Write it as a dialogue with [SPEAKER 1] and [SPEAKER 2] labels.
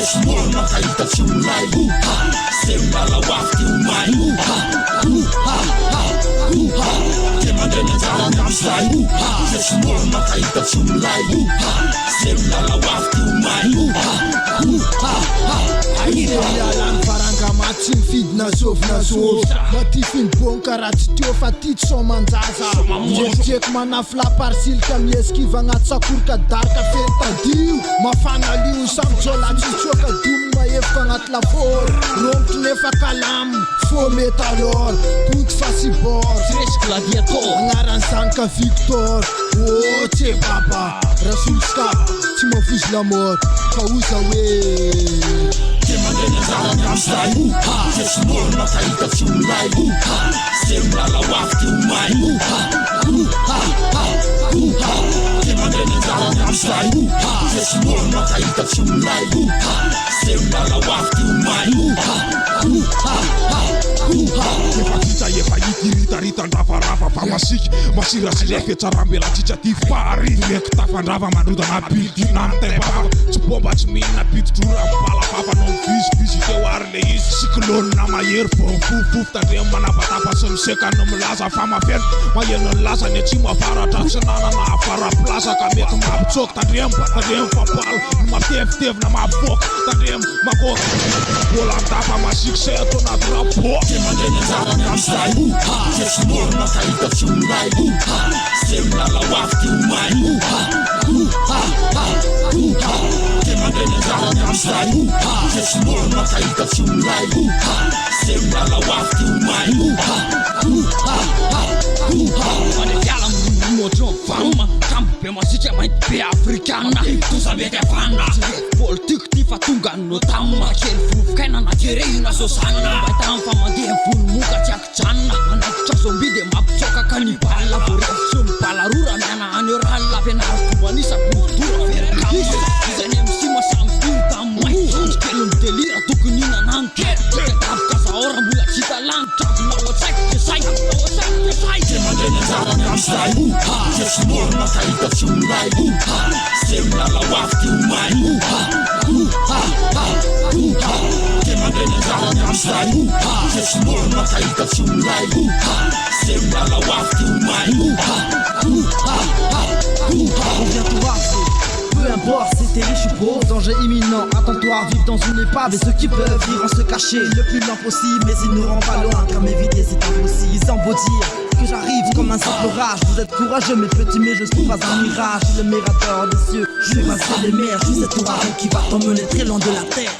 [SPEAKER 1] Small makaita chumlai Semala wafti umai Kemandena jalan namsai Small makaita chumlai Semala wafti umai
[SPEAKER 2] Alan faranga matsin feed na zov Matifin bon karaty teo fa ty tsy somanjaza Ndraikidraiky manafla parcile ka miesquive agnaty sakorika darka fentadio Mafana lio samjola tsitsoka domy mahevoka agnaty lafaoro Rompotry nefa kalamo faux métalor Ponty fasibor
[SPEAKER 3] Fresh gladiator
[SPEAKER 2] Agnaran'ny zanaka Victor Oh tse baba Rasoul Ska tsy mahafozy lamor Fa oza hoe
[SPEAKER 1] Kemandena jalan namsai Small makaita chumlai Semala wafti umai Kemandena jalan namsai Small makaita chumlai Semala wafti umai
[SPEAKER 4] Efa itirita ndravarava fa masiky masirasira fetsarambela tsitsaty fary Meky tafandrava mandrodana bildina amtebava Tsy bomba tsy mihinana pitidrora mipalafafa no mivizivizy teo ary le izy Cyclone mahery fofofo tandremo manabatapa sy miseka no milaza fa mafeno Maheno ny lasany atsimo afaratra tsy nanana afara plasa ka mety mampitsoky tandremo fapala no matevitevina mampivôka tandremo makoka Bola andapa masiky se ato anaty rapport
[SPEAKER 1] Kemandena jalan namsai Small makaita chumlai Semala wafti umai Kemandena jalan namsai Small makaita chumlai Semala wafti umai
[SPEAKER 3] Manetiala motro fama Campo be masika mainty be afrikana Tosa mety afana Politik ty fa tonga no tamma Kely vovokaina na kerehina sosana Mahita amin'ny famandeha volo moka tsy akijanona Manakitra zombi de mampitsoka kanibala Vorefotsy mibalarora miana any orala Fianariko manisa bordora ferakama Izany MC masamy tiro tamay Kely midelira tokony inananto Tadaboka zahora mbola tsy hita lanitra Nao atsaiko kesay
[SPEAKER 1] Kemandena jalan namsai Small makaita chumlai Semala wafti umai Kemandena jalan namsai Small makaita chumlai Semala wafti umai
[SPEAKER 5] On vient tout raser, peu importe si t'es riche ou pauvre. Danger imminent, attends-toi à vivre dans une épave. Et ceux qui peuvent vivre se cacher le plus lent possible. Mais ils nous rendent pas loin, car m'éviter c'est impossible. Ils en beau dire que j'arrive comme un simple orage. Vous êtes courageux mes petits, mais je suis pas un mirage. Je suis le mirateur des cieux, je fais masser les mers. Je suis cet ouragan qui va t'emmener très loin de la terre.